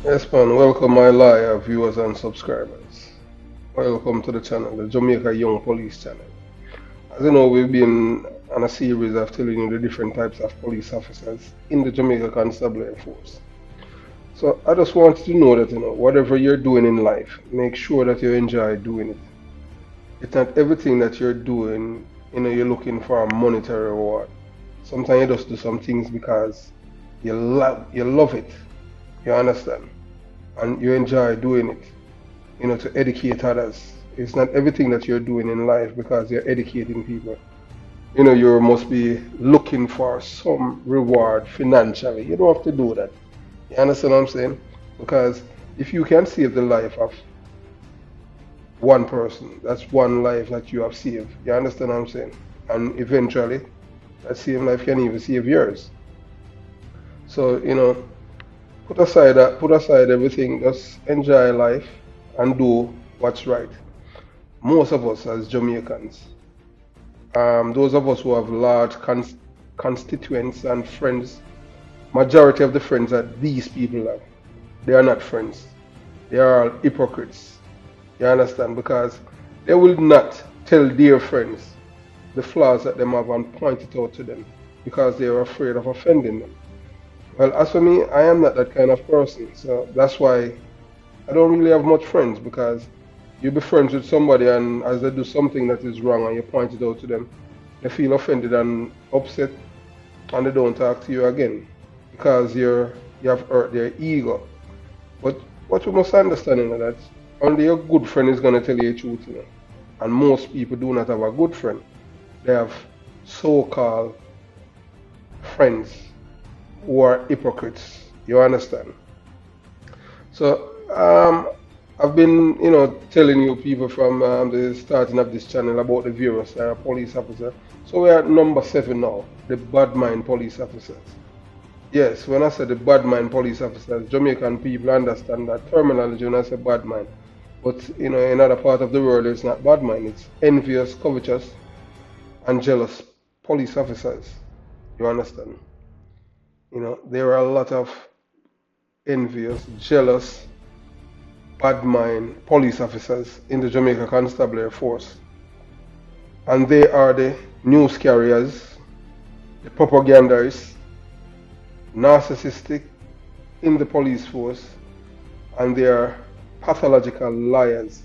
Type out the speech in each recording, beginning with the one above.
Yes, man. Welcome, my loyal viewers and subscribers. Welcome to the channel, the Jamaica Young Police channel. As you know, we've been on a series of telling you the different types of police officers in the Jamaica Constabulary Force. So I just want you to know that whatever you're doing in life, make sure that you enjoy doing it. It's not everything that you're doing, you're looking for a monetary reward. Sometimes you just do some things because you love it. You understand? And you enjoy doing it, to educate others. It's not everything that you're doing in life because you're educating people. You must be looking for some reward financially. You don't have to do that. You understand what I'm saying? Because if you can save the life of one person, that's one life that you have saved. You understand what I'm saying? And eventually, that same life can even save yours. So, put aside everything, just enjoy life and do what's right. Most of us as Jamaicans, those of us who have large constituents and friends, majority of the friends that these people have, they are not friends. They are all hypocrites. You understand? Because they will not tell their friends the flaws that they have and point it out to them because they are afraid of offending them. Well, as for me, I am not that kind of person. So that's why I don't really have much friends because you be friends with somebody and as they do something that is wrong and you point it out to them, they feel offended and upset and they don't talk to you again because you have hurt their ego. But what you must understand is that only a good friend is going to tell you the truth. And most people do not have a good friend. They have so-called friends who are hypocrites. You understand? So I've been, telling you people from the starting of this channel about the various police officers. So we are at number 7 now, the bad mind police officers. Yes, when I say the bad mind police officers, Jamaican people understand that terminology when I say bad mind. But in other part of the world, it's not bad mind. It's envious, covetous, and jealous police officers. You understand? There are a lot of envious, jealous, bad mind police officers in the Jamaica Constabulary Force. And they are the news carriers, the propagandists, narcissistic in the police force, and they are pathological liars.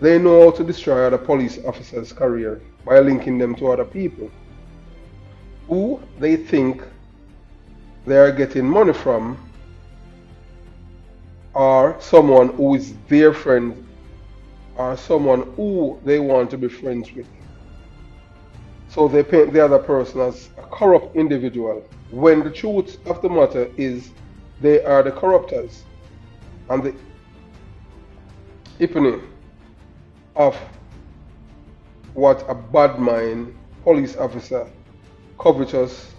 They know how to destroy other police officers' career by linking them to other people who they think they are getting money from, or someone who is their friend, or someone who they want to be friends with. So they paint the other person as a corrupt individual, when the truth of the matter is they are the corruptors and the epitome of what a bad mind police officer, covetous,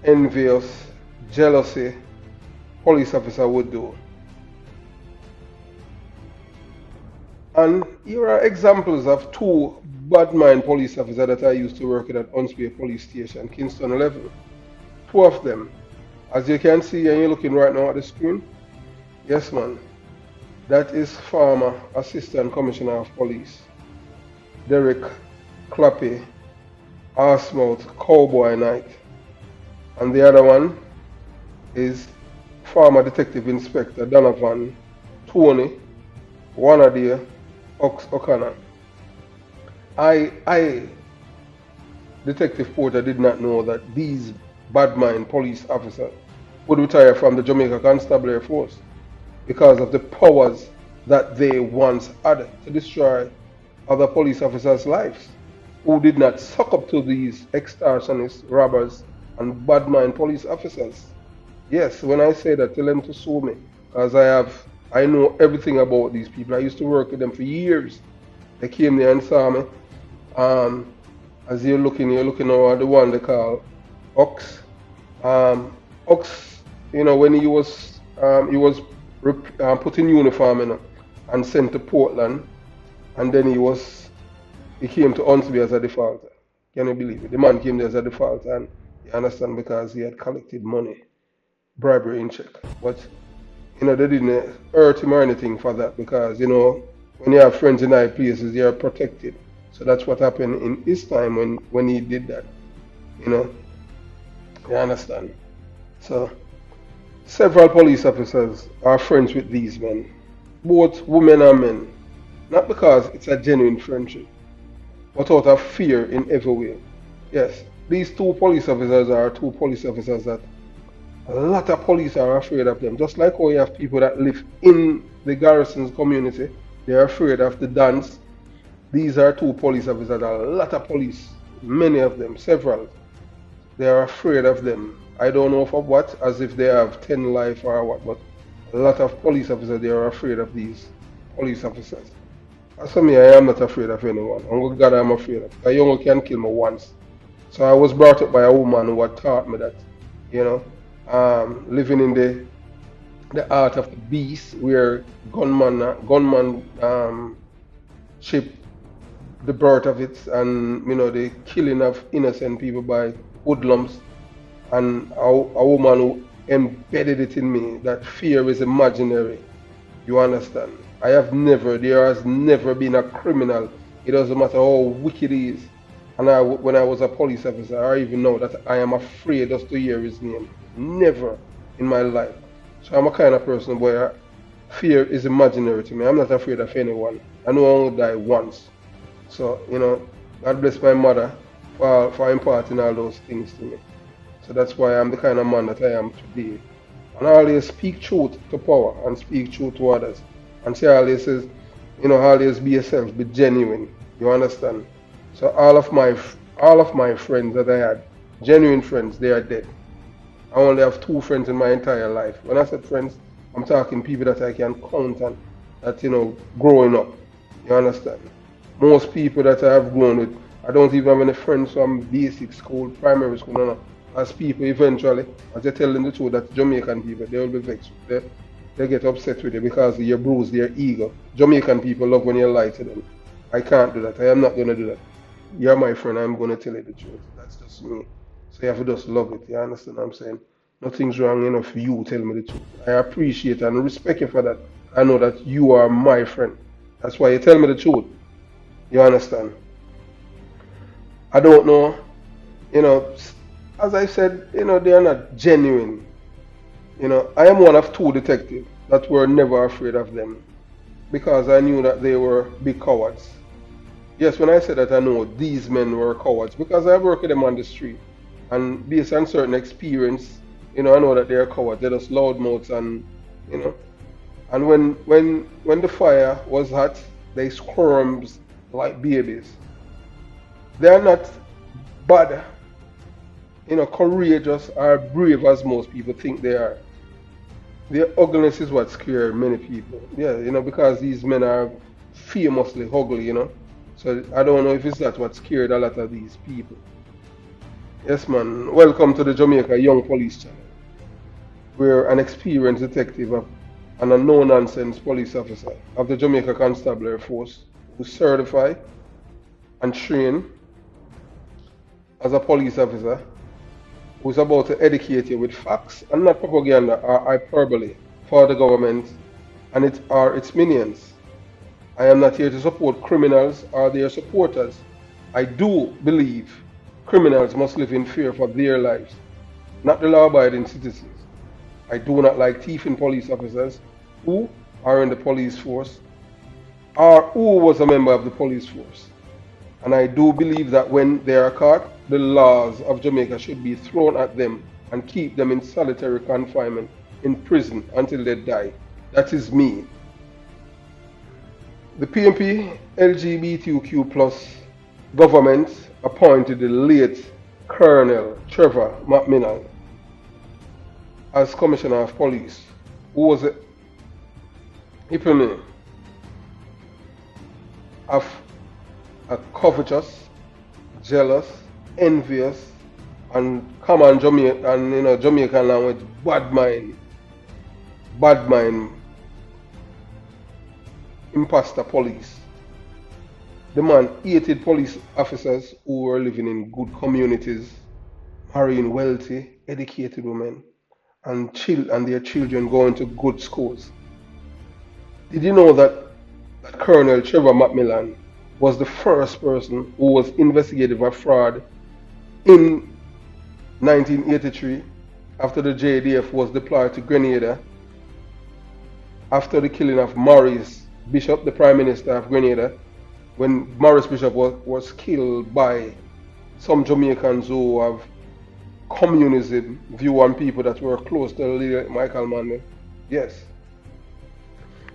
envious, jealousy police officer would do. And here are examples of 2 bad mind police officers that I used to work at Unspear Police Station, Kingston 11. 2 of them. As you can see, and you're looking right now at the screen. Yes, man. That is former Assistant Commissioner of Police, Derek Clappy, Arsemouth, Cowboy Knight. And the other one is former Detective Inspector Donovan Tony Wanadere O'Connor. I, Detective Porter, did not know that these bad mind police officers would retire from the Jamaica Constabulary Force because of the powers that they once had to destroy other police officers' lives, who did not suck up to these extortionists, robbers, and bad mind police officers. Yes, when I say that, tell them to sue me, because I know everything about these people. I used to work with them for years. They came there and saw me. As you're looking over the one they call Ox. Ox, when he was put in uniform, and sent to Portland, and then he came to Unsby as a defaulter. Can you believe it? The man came there as a defaulter, and you understand, because he had collected money, bribery in check. But They didn't hurt him or anything for that because, when you have friends in high places, they are protected. So that's what happened in his time when he did that. You know, you understand? So several police officers are friends with these men, both women and men, not because it's a genuine friendship, but out of fear in every way. Yes, these two police officers are two police officers that a lot of police are afraid of them. Just like how you have people that live in the garrison's community, they're afraid of the dance. These are two police officers, a lot of police, many of them, several. They are afraid of them. I don't know for what, as if they have 10 life or what, but a lot of police officers, they are afraid of these police officers. As for me, I am not afraid of anyone. Only God I'm afraid of. A young can kill me once. So I was brought up by a woman who had taught me that, you know, living in the art of the beast, where gunman ship the birth of it, and the killing of innocent people by hoodlums, and a woman who embedded it in me that fear is imaginary. You understand? There has never been a criminal. It doesn't matter how wicked he is. And when I was a police officer, I even know that I am afraid just to hear his name. Never in my life. So I'm a kind of person where fear is imaginary to me. I'm not afraid of anyone. I know I will die once. So, God bless my mother for imparting all those things to me. So that's why I'm the kind of man that I am today. And I always speak truth to power and speak truth to others. And she always says, always be yourself, be genuine. You understand? So all of my friends that I had, genuine friends, they are dead. I only have 2 friends in my entire life. When I said friends, I'm talking people that I can count on, that growing up. You understand? Most people that I have grown with, I don't even have any friends from basic school, primary school, no. As people eventually, as they tell them the truth, that Jamaican people, they will be vexed. They get upset with you because you bruise their ego. Jamaican people love when you lie to them. I can't do that. I am not going to do that. You're my friend. I'm going to tell you the truth. That's just me. So you have to just love it. You understand what I'm saying? Nothing's wrong enough for you tell me the truth. I appreciate and respect you for that. I know that you are my friend. That's why you tell me the truth. You understand? I don't know. As I said, they are not genuine. I am one of 2 detectives that were never afraid of them because I knew that they were big cowards. Yes, when I said that, I know these men were cowards because I work with them on the street. And based on certain experience, I know that they're cowards. They're just loudmouths and when the fire was hot, they squirmed like babies. They're not bad, courageous or brave as most people think they are. Their ugliness is what scares many people. Yeah, because these men are famously ugly, So I don't know if it's that what scared a lot of these people. Yes, man. Welcome to the Jamaica Young Police Channel. We're an experienced detective and a no-nonsense police officer of the Jamaica Constabulary Force who certified and trained as a police officer who's about to educate you with facts and not propaganda or hyperbole for the government and its minions. I am not here to support criminals or their supporters. I do believe criminals must live in fear for their lives, not the law-abiding citizens. I do not like thieving police officers who are in the police force or who was a member of the police force. And I do believe that when they are caught, the laws of Jamaica should be thrown at them and keep them in solitary confinement in prison until they die. That is me. The PNP LGBTQ plus government appointed the late Colonel Trevor MacMillan as Commissioner of Police, who was a epitome of a covetous, jealous, envious, and common Jamaican language, bad mind, imposter police. The man hated police officers who were living in good communities, marrying wealthy, educated women, and their children going to good schools. Did you know that Colonel Trevor MacMillan was the first person who was investigated for fraud in 1983 after the JDF was deployed to Grenada after the killing of Maurice Bishop, the Prime Minister of Grenada, when Maurice Bishop was killed by some Jamaicans who have communism view on people that were close to the leader Michael Manley. Yes.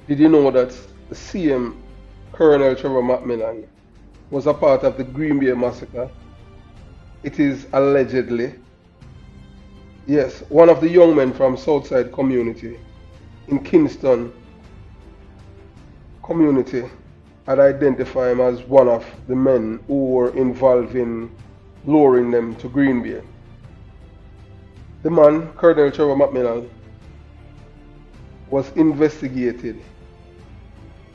Did you know that the CM Colonel Trevor MacMillan was a part of the Green Bay massacre? It is allegedly, yes, one of the young men from Southside community in Kingston community had identified him as one of the men who were involved in luring them to Green Bay. The man, Colonel Trevor MacMillan, was investigated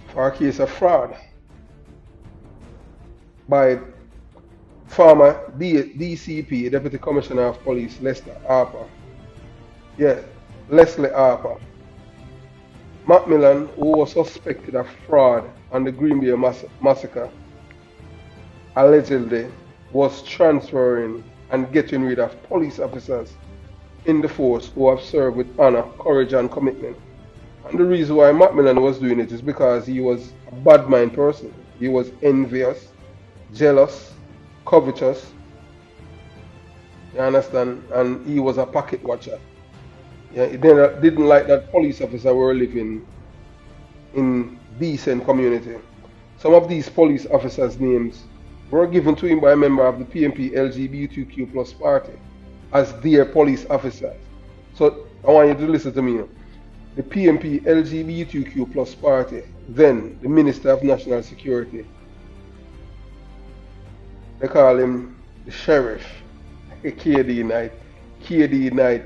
for a case of fraud by former DCP, Deputy Commissioner of Police, Leslie Harper. Yeah, Leslie Harper. MacMillan, who was suspected of fraud on the Green Bay massacre, allegedly was transferring and getting rid of police officers in the force who have served with honor, courage, and commitment. And the reason why MacMillan was doing it is because he was a bad mind person. He was envious, jealous, covetous, you understand? And he was a pocket watcher. Yeah, he didn't like that police officers were living in decent community. Some of these police officers' names were given to him by a member of the PNP LGBTQ plus party as their police officers. So I want you to listen to me. The PNP LGBTQ plus party, then the Minister of National Security, they call him the Sheriff, KD Knight,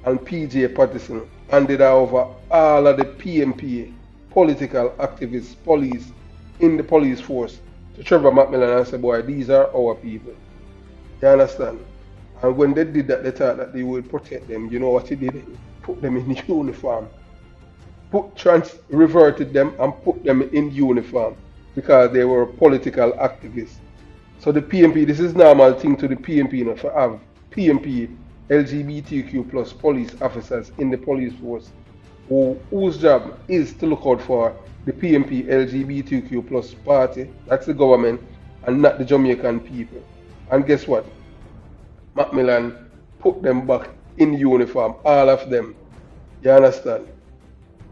and PJ Patterson, handed over all of the PNP political activists, police in the police force to Trevor MacMillan and said, boy, these are our people. You understand? And when they did that, they thought that they would protect them. You know what he did? Put them in uniform. Reverted them and put them in uniform because they were political activists. So the PNP, this is normal thing to the PNP, you know, for have PNP LGBTQ plus police officers in the police force whose job is to look out for the PNP LGBTQ plus party, that's the government, and not the Jamaican people. And guess what? MacMillan put them back in uniform, all of them. You understand?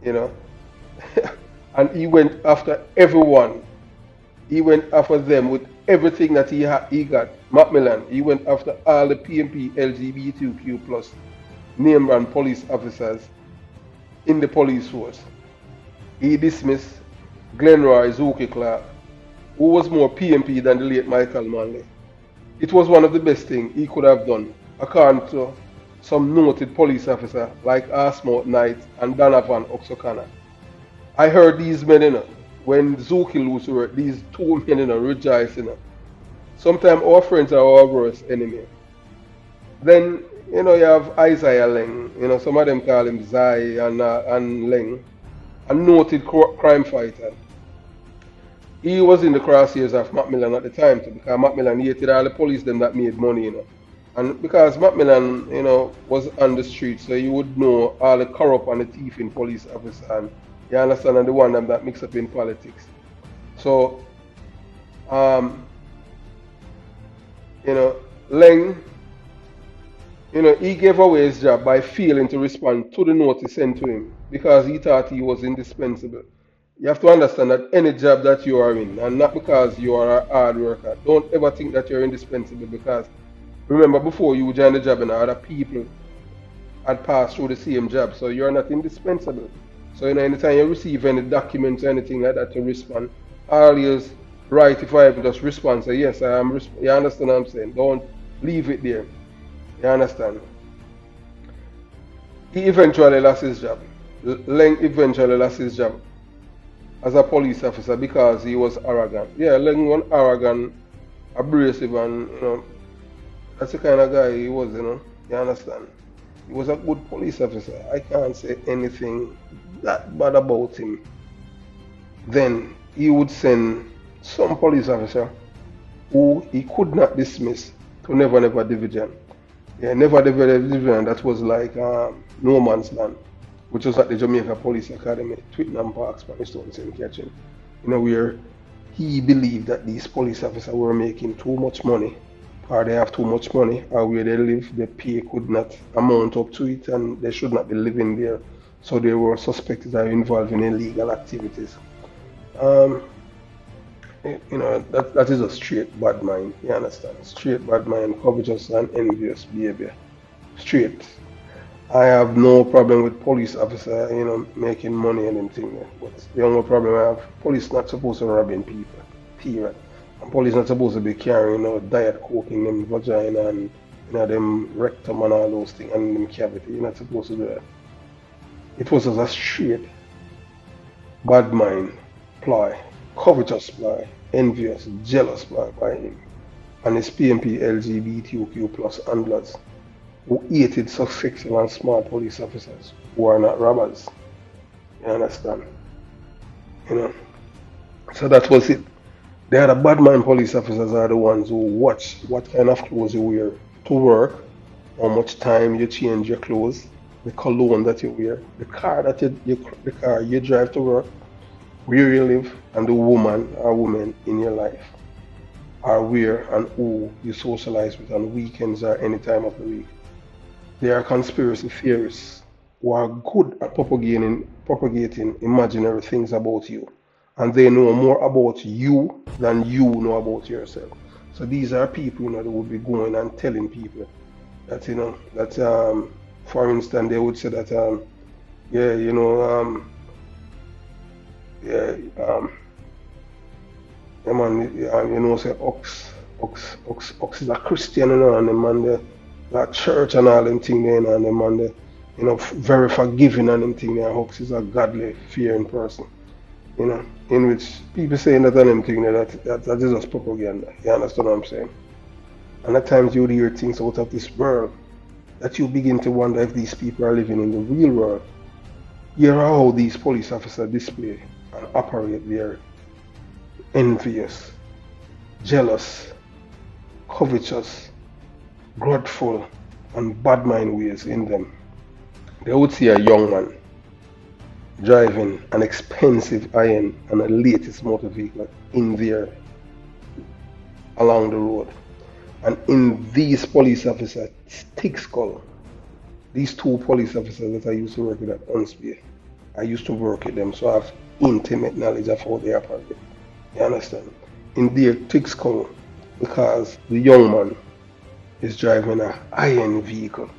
You know? And he went after everyone. He went after them with everything that he got. MacMillan, he went after all the PNP LGBTQ plus name brand police officers in the police force. He dismissed Glenroy Zuki Clark, who was more PNP than the late Michael Manley. It was one of the best things he could have done, according to some noted police officer like Asmouth Knight and Donovan Oxokana. I heard these men, you know, when Zuki lose work, these two men, you know, rejoice, you know. Sometimes our friends are our worst enemy. Then, you know, you have Isaiah Leng, you know, some of them call him Zai and Leng, a noted crime fighter. He was in the crosshairs of MacMillan at the time too, because MacMillan hated all the police them that made money, you know. And because MacMillan, you know, was on the street, so you would know all the corrupt and the thieving police officers, and you understand, and the one them that mix up in politics. So, you know, Leng, you know, he gave away his job by failing to respond to the notice sent to him because he thought he was indispensable. You have to understand that any job that you are in, and not because you are a hard worker, don't ever think that you're indispensable, because remember, before you joined the job, and other people had passed through the same job, so you're not indispensable. So, you know, anytime you receive any documents or anything like that to respond, always write, if I just respond, say, yes, I am, you understand what I'm saying? Don't leave it there. You understand? He eventually lost his job. Leng eventually lost his job as a police officer because he was arrogant. Yeah, Leng was arrogant, abrasive, and, you know, that's the kind of guy he was, you know. You understand? He was a good police officer. I can't say anything that bad about him. Then he would send some police officer who he could not dismiss to Never Never Division. Yeah, Never Never Division, that was like no man's land, which was at the Jamaica Police Academy, Twickenham Park, Spanish Town, St. Catherine. Where he believed that these police officers were making too much money, or they have too much money, or where they live, the pay could not amount up to it, and they should not be living there. So they were suspected of involved in illegal activities. Um, that is a straight bad mind, you understand? Straight bad mind, covetous and envious behavior. Straight. I have no problem with police officer, making money and anything. But the only problem I have, police not supposed to robbing people, period. And police not supposed to be carrying diet coke in them vagina and them rectum and all those things and them cavity. You're not supposed to do that. It was just a straight bad mind ploy, covetous ploy, envious, jealous ploy by him and his PMP LGBTQ plus handlers, who hated successful and smart police officers who are not robbers. You understand? So that was it. They are the bad mind police officers are the ones who watch what kind of clothes you wear to work, how much time you change your clothes, the cologne that you wear, the car that the car you drive to work, where you live, and the woman or women in your life, or where and who you socialize with on weekends or any time of the week. They are conspiracy theorists who are good at propagating imaginary things about you. And they know more about you than you know about yourself. So these are people, that would be going and telling people that, for instance, they would say that, say Ox is a Christian, and them and that church and all them thing there, and them and very forgiving and them thing there. Ox is a godly, fearing person, in which people saying that and them thing there, that is just propaganda. You understand what I'm saying? And at times you would hear things out of this world that you begin to wonder if these people are living in the real world. Here are how these police officers display and operate their envious, jealous, covetous, grudgeful, and bad mind ways in them. They would see a young man driving an expensive iron and a latest motor vehicle in there along the road. And in these police officers' thick skull, these two police officers that I used to work with at Unspear, I used to work with them, so I have intimate knowledge of how they operate. You understand? In their thick skull, because the young man is driving an iron vehicle,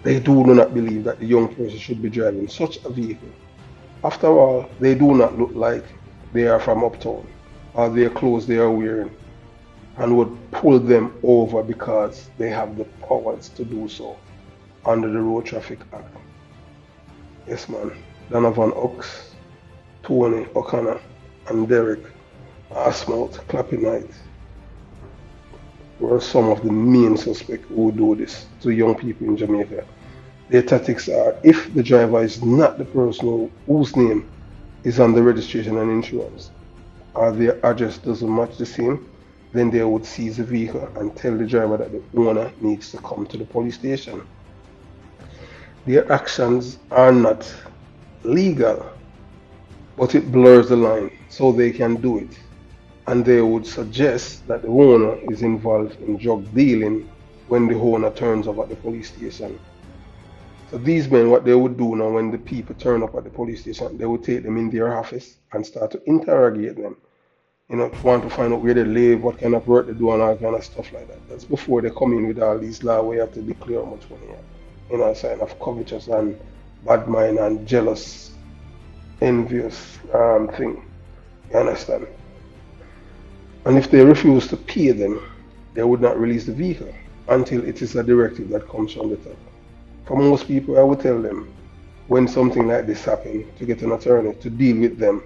they do not believe that the young person should be driving such a vehicle. After all, they do not look like they are from uptown, or their clothes they are wearing, and would pull them over because they have the powers to do so under the Road Traffic Act. Yes, man. Donovan Oaks, Tony O'Connor, and Derek Asmouth Clappinite were some of the main suspects who do this to young people in Jamaica. Their tactics are, if the driver is not the person whose name is on the registration and insurance, or their address doesn't match the same, then they would seize the vehicle and tell the driver that the owner needs to come to the police station. Their actions are not legal, but it blurs the line so they can do it. And they would suggest that the owner is involved in drug dealing when the owner turns up at the police station. So these men, what they would do now when the people turn up at the police station, they would take them in their office and start to interrogate them. Want to find out where they live, what kind of work they do, and all kind of stuff like that. That's before they come in with all these laws where you have to declare how much money you have. A sign of covetous and bad mind and jealous, envious thing. You understand? And if they refuse to pay them, they would not release the vehicle until it is a directive that comes from the top. For most people, I would tell them, when something like this happens, to get an attorney to deal with them,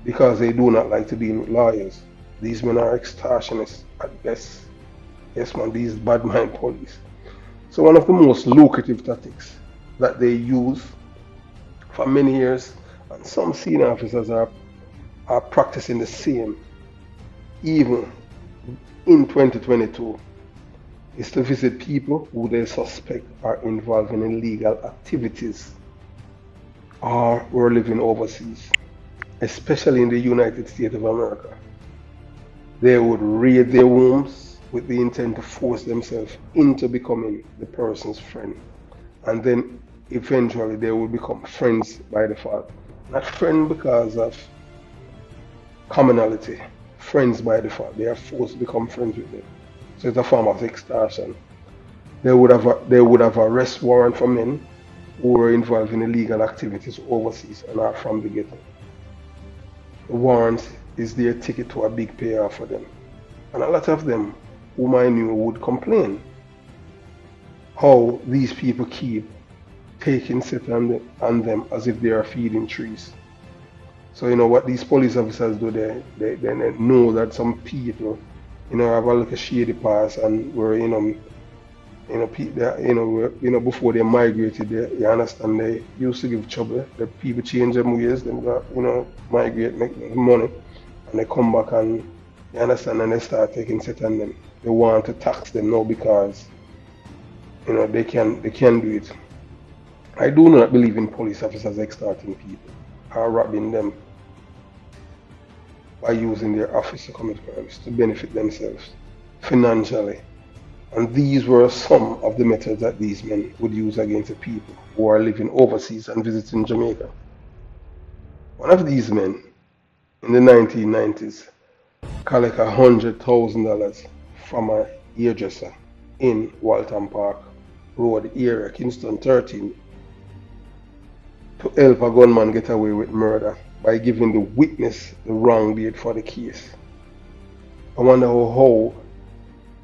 because they do not like to deal with lawyers. These men are extortionists at best. Yes, man, these bad mind police. So one of the most lucrative tactics that they use for many years, and some senior officers are practicing the same even in 2022, is to visit people who they suspect are involved in illegal activities or who are living overseas, especially in the United States of America. They would raid their homes with the intent to force themselves into becoming the person's friend. And then eventually they will become friends by default. Not friends because of commonality, friends by default. They are forced to become friends with them. So it's a form of extortion. They would have arrest warrant for men who were involved in illegal activities overseas and are from the ghetto. The warrant is their ticket to a big payoff for them. And a lot of them, whom I knew, would complain how these people keep taking set on them as if they are feeding trees. So you know what these police officers do, they know that some people, have a little shady past, and were before they migrated, you understand, they used to give trouble. The people change their ways, they got, migrate, make money, and they come back and, you understand, and they start taking set on them. They want to tax them now because, they can do it. I do not believe in police officers extorting people or robbing them by using their office to commit crimes to benefit themselves financially. And these were some of the methods that these men would use against the people who are living overseas and visiting Jamaica. One of these men in the 1990s collected $100,000 from a hairdresser in Walton Park Road area, Kingston 13, to help a gunman get away with murder by giving the witness the wrong date for the case. I wonder how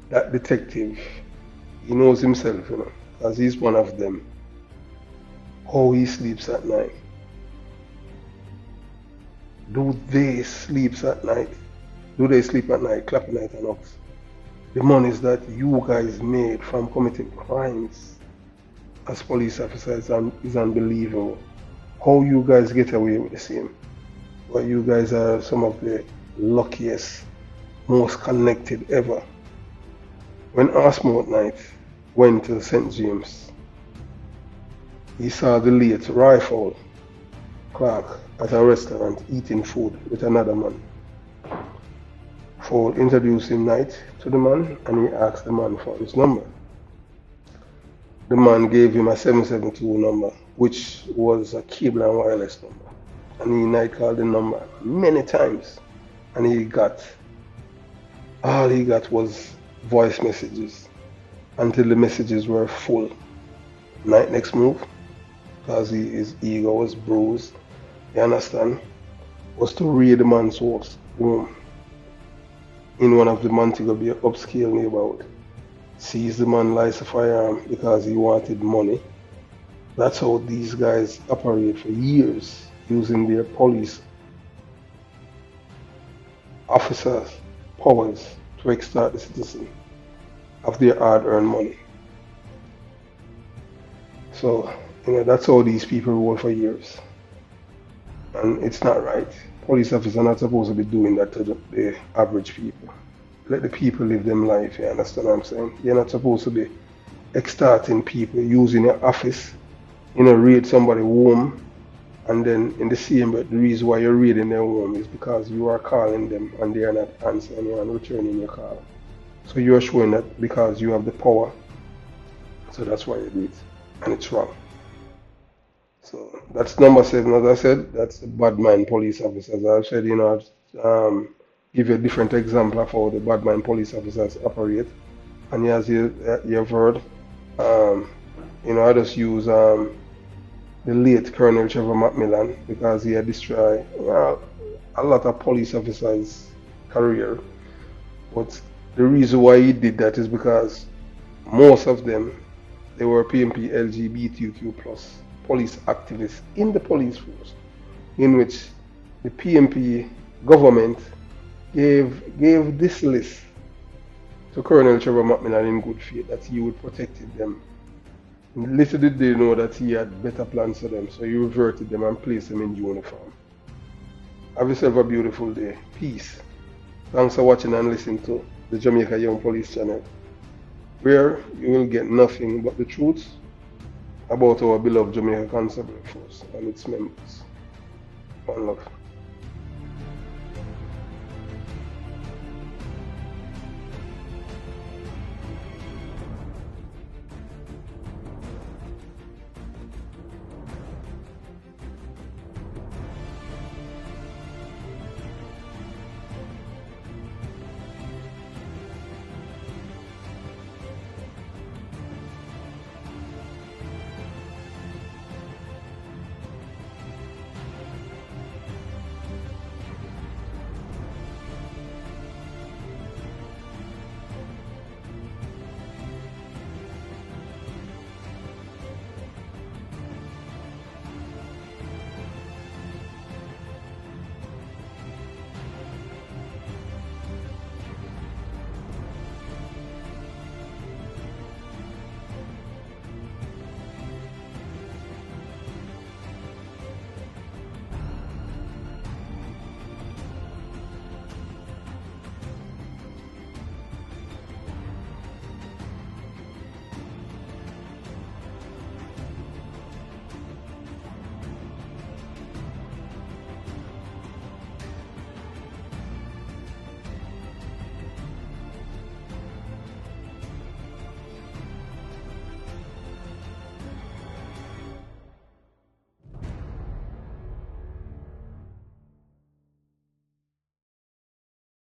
that detective, he knows himself, because he's one of them, how he sleeps at night. Do they sleep at night? Do they sleep at night, clapping at an ox? The monies that you guys made from committing crimes as police officers is unbelievable. How you guys get away with the same? Well, you guys are some of the luckiest, most connected ever. When Osmond Knight went to St. James, he saw the late Rifle Clark at a restaurant eating food with another man. Ford introduced him Knight to the man, and he asked the man for his number. The man gave him a 772 number, which was a cable and wireless number. And Knight called the number many times, and all he got was voice messages until the messages were full. Knight next move, because his ego was bruised, you understand, was to raid the man's home in one of the Montego Bay upscale neighborhood. Seize the man lies a firearm because he wanted money. That's how these guys operate for years, using their police officers' powers to extort the citizen of their hard-earned money. So, that's how these people roll for years. And it's not right. Police officers are not supposed to be doing that to the average people. Let the people live them life, you understand what I'm saying? You're not supposed to be extorting people, using your office, raid somebody's home, and then in the same breath, the reason why you're raiding their home is because you are calling them and they are not answering you and returning your call. So you are showing that because you have the power, so that's why you do it, and it's wrong. So that's number 7. As I said, that's the bad mind police officers. I've said, give you a different example of how the bad mind police officers operate. And as you've heard, I just use the late Colonel Trevor MacMillan because he had destroyed a lot of police officers' career. But the reason why he did that is because most of them, they were PMP LGBTQ plus police activists in the police force, in which the PMP government gave this list to Colonel Trevor MacMillan in good faith that he would protect them Little did they know that he had better plans for them, so he reverted them and placed them in uniform. Have yourself a beautiful day. Peace. Thanks for watching and listening to the Jamaica Young Police channel, where you will get nothing but the truth about our beloved Jamaica Constabulary Force and its members. One love.